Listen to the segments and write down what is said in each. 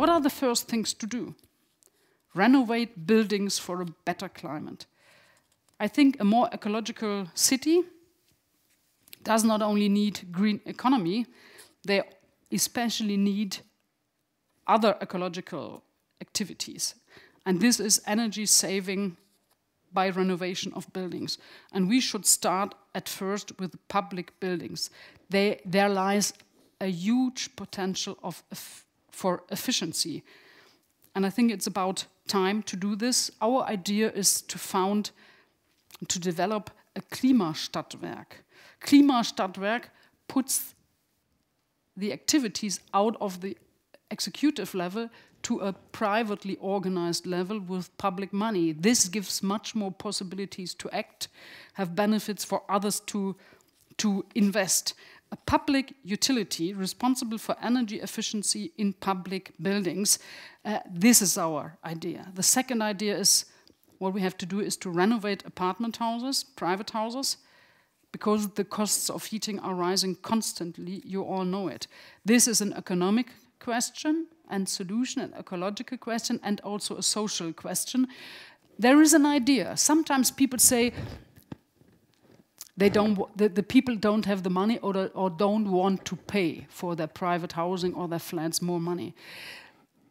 what are the first things to do? Renovate buildings for a better climate. I think a more ecological city does not only need green economy, they especially need other ecological activities. And this is energy saving by renovation of buildings. And we should start at first with public buildings. There lies a huge potential for efficiency. And I think it's about time to do this. Our idea is to develop a Klimastadtwerk. Klimastadtwerk puts the activities out of the executive level to a privately organized level with public money. This gives much more possibilities to act, have benefits for others to invest. A public utility responsible for energy efficiency in public buildings. This is our idea. The second idea is what we have to do is to renovate apartment houses, private houses, because the costs of heating are rising constantly. You all know it. This is an economic question and solution, an ecological question, and also a social question. There is an idea. Sometimes people say the people don't have the money or don't want to pay for their private housing or their flats more money.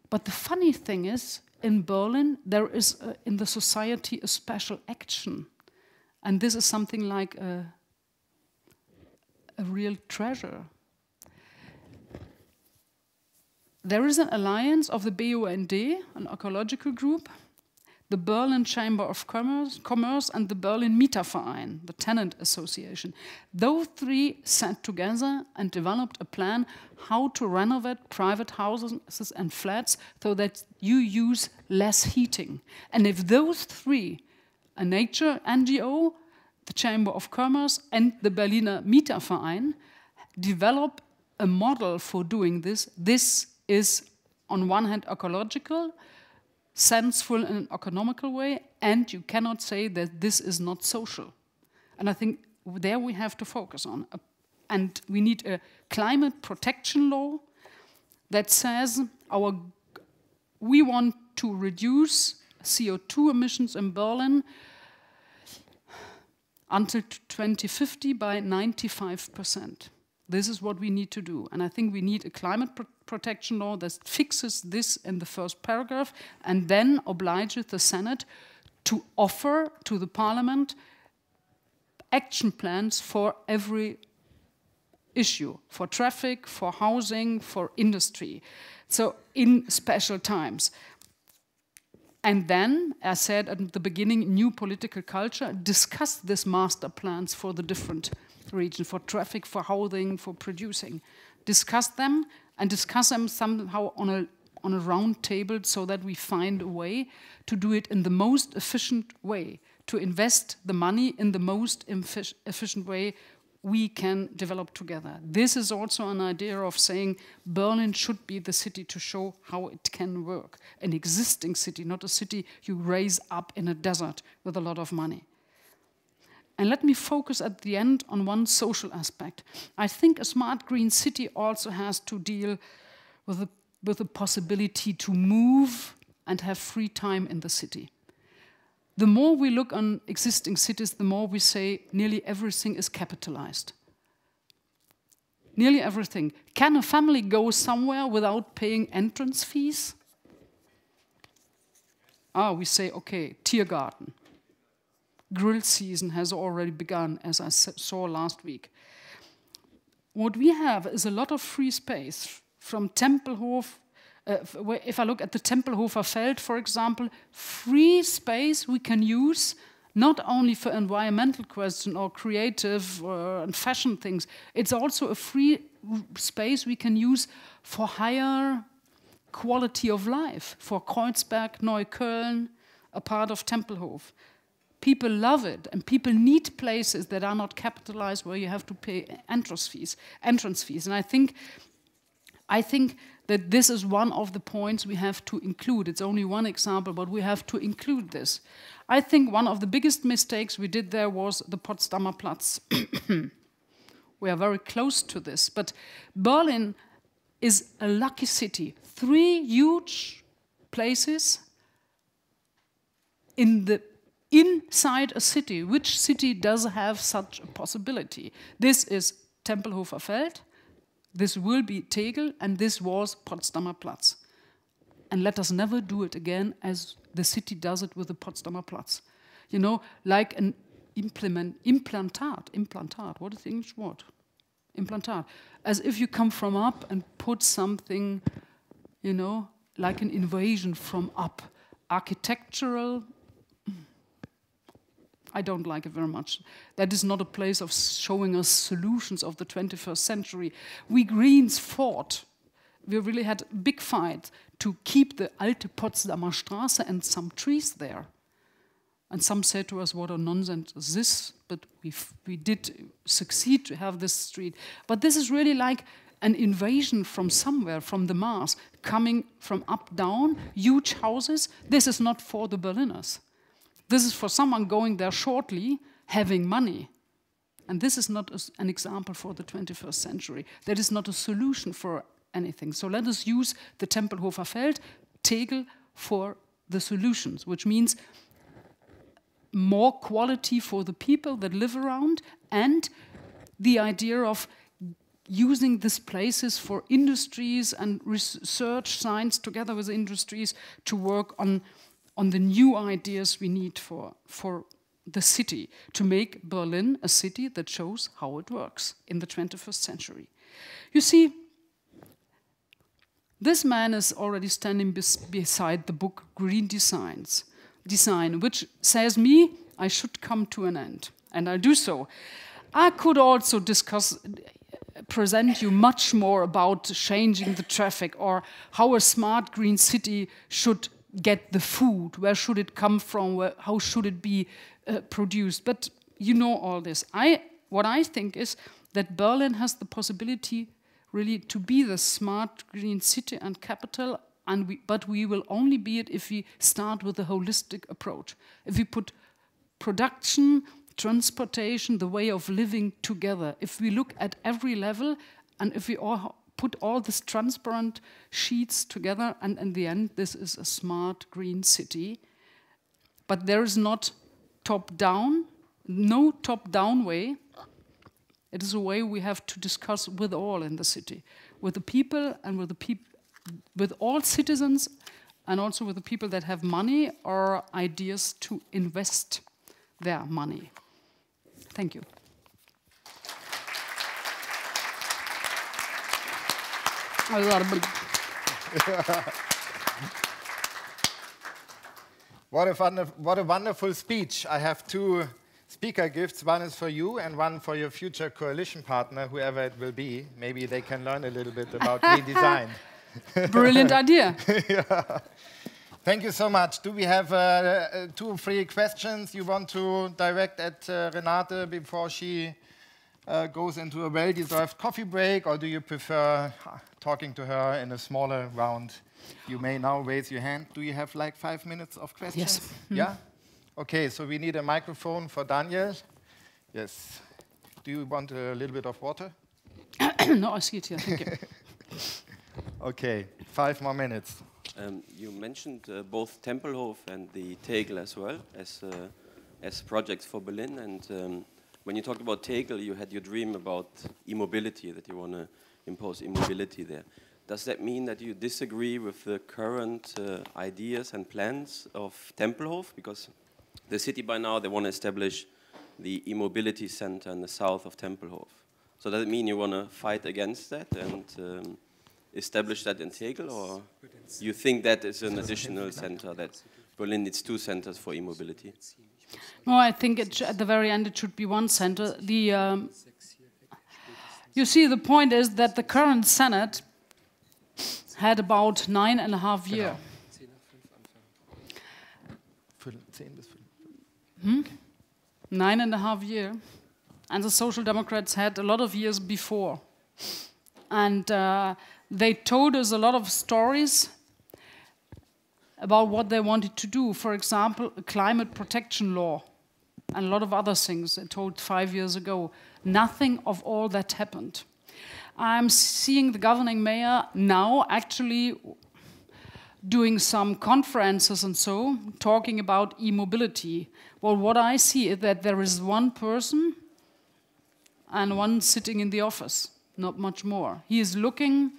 But the funny thing is, in Berlin, there is in the society a special action. And this is something like a real treasure. There is an alliance of the BUND, an ecological group, the Berlin Chamber of Commerce and the Berlin Mieterverein, the tenant association. Those three sat together and developed a plan how to renovate private houses and flats so that you use less heating. And if those three, a nature NGO, the Chamber of Commerce and the Berliner Mieterverein, develop a model for doing this, this is on one hand ecological, senseful in an economical way, and you cannot say that this is not social. And I think there we have to focus on. And we need a climate protection law that says we want to reduce CO2 emissions in Berlin until 2050 by 95%. This is what we need to do. And I think we need a climate protection law that fixes this in the first paragraph and then obliges the Senate to offer to the Parliament action plans for every issue, for traffic, for housing, for industry. So in special times. And then, as said at the beginning, new political culture, discuss these master plans for the different regions, for traffic, for housing, for producing. Discuss them and discuss them somehow on a round table so that we find a way to do it in the most efficient way, to invest the money in the most efficient way we can develop together. This is also an idea of saying Berlin should be the city to show how it can work. An existing city, not a city you raise up in a desert with a lot of money. And let me focus at the end on one social aspect. I think a smart green city also has to deal with the possibility to move and have free time in the city. The more we look on existing cities, the more we say nearly everything is capitalized. Nearly everything. Can a family go somewhere without paying entrance fees? We say, okay, Tiergarten. Grill season has already begun, as I saw last week. What we have is a lot of free space from Tempelhof. If I look at the Tempelhofer Feld, for example, free space we can use not only for environmental questions or creative and fashion things. It's also a free space we can use for higher quality of life, for Kreuzberg, Neukölln, a part of Tempelhof. People love it, and people need places that are not capitalized where you have to pay entrance fees. And I think that this is one of the points we have to include. It's only one example, but we have to include this. I think one of the biggest mistakes we did there was the Potsdamer Platz. We are very close to this, but Berlin is a lucky city. 3 huge places inside a city. Which city does have such a possibility? This is Tempelhofer Feld, this will be Tegel, and this was Potsdamer Platz. And let us never do it again as the city does it with the Potsdamer Platz. You know, like an implantat, what is the English word? Implantat. As if you come from up and put something, you know, like an invasion from up. Architectural, I don't like it very much. That is not a place of showing us solutions of the 21st century. We Greens fought. We really had a big fight to keep the alte Potsdamer Straße and some trees there. And some said to us, what a nonsense is this? But we did succeed to have this street. But this is really like an invasion from somewhere, from the Mars, coming from up, down, huge houses. This is not for the Berliners. This is for someone going there shortly, having money. And this is not an example for the 21st century. That is not a solution for anything. So let us use the Tempelhofer Feld, Tegel, for the solutions, which means more quality for the people that live around, and the idea of using these places for industries and research science together with industries to work on the new ideas we need for the city, to make Berlin a city that shows how it works in the 21st century. You see, this man is already standing beside the book Green Design, which says me I should come to an end, and I do so. I could also present you much more about changing the traffic, or how a smart green city should get the food, where should it come from, how should it be produced. But you know all this. What I think is that Berlin has the possibility really to be the smart green city and capital, but we will only be it if we start with a holistic approach. If we put production, transportation, the way of living together, if we look at every level, and if we all put all these transparent sheets together, and in the end, this is a smart green city. But there is not top-down, no top-down way. It is a way we have to discuss with all in the city, with the people and with all citizens, and also with the people that have money or ideas to invest their money. Thank you. What a wonderful speech. I have 2 speaker gifts. One is for you and one for your future coalition partner, whoever it will be. Maybe they can learn a little bit about green design. Brilliant idea. Yeah. Thank you so much. Do we have 2 free questions you want to direct at Renate before she goes into a well-deserved coffee break, or do you prefer talking to her in a smaller round? You may now raise your hand. Do you have like 5 minutes of questions? Yes. Yeah? Okay, so we need a microphone for Daniel. Yes. Do you want a little bit of water? No, I see it here. Thank you. Okay, 5 more minutes. You mentioned both Tempelhof and the Tegel as well as projects for Berlin. And when you talked about Tegel, you had your dream about e-mobility, that you want to impose e-mobility there. Does that mean that you disagree with the current ideas and plans of Tempelhof? Because the city by now, they want to establish the e-mobility center in the south of Tempelhof. So does it mean you want to fight against that and establish that in Tegel, or you think that is an additional center, that Berlin needs 2 centers for e-mobility? No, I think at the very end it should be 1 center. You see, the point is that the current Senate had about 9.5 years. 9.5 years. And the Social Democrats had a lot of years before. And they told us a lot of stories about what they wanted to do. For example, a climate protection law and a lot of other things they told 5 years ago. Nothing of all that happened. I'm seeing the governing mayor now actually doing some conferences and so, talking about e-mobility. Well, what I see is that there is one person and one sitting in the office, not much more. He is looking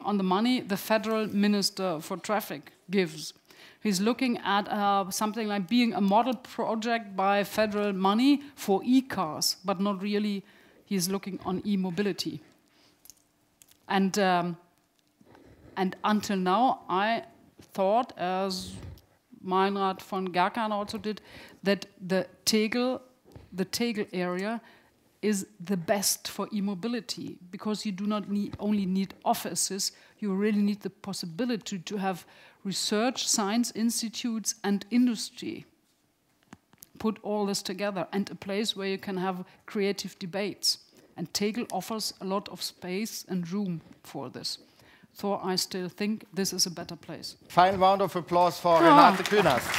on the money the federal minister for traffic gives. He's looking at something like being a model project by federal money for e-cars, but not really, he's looking on e-mobility. And until now, I thought, as Meinrad von Gerkan also did, that the Tegel area is the best for e-mobility, because you do not only need offices, you really need the possibility to have research, science institutes, and industry. Put all this together, and a place where you can have creative debates. And Tegel offers a lot of space and room for this. So I still think this is a better place. Final round of applause for Renate Künast.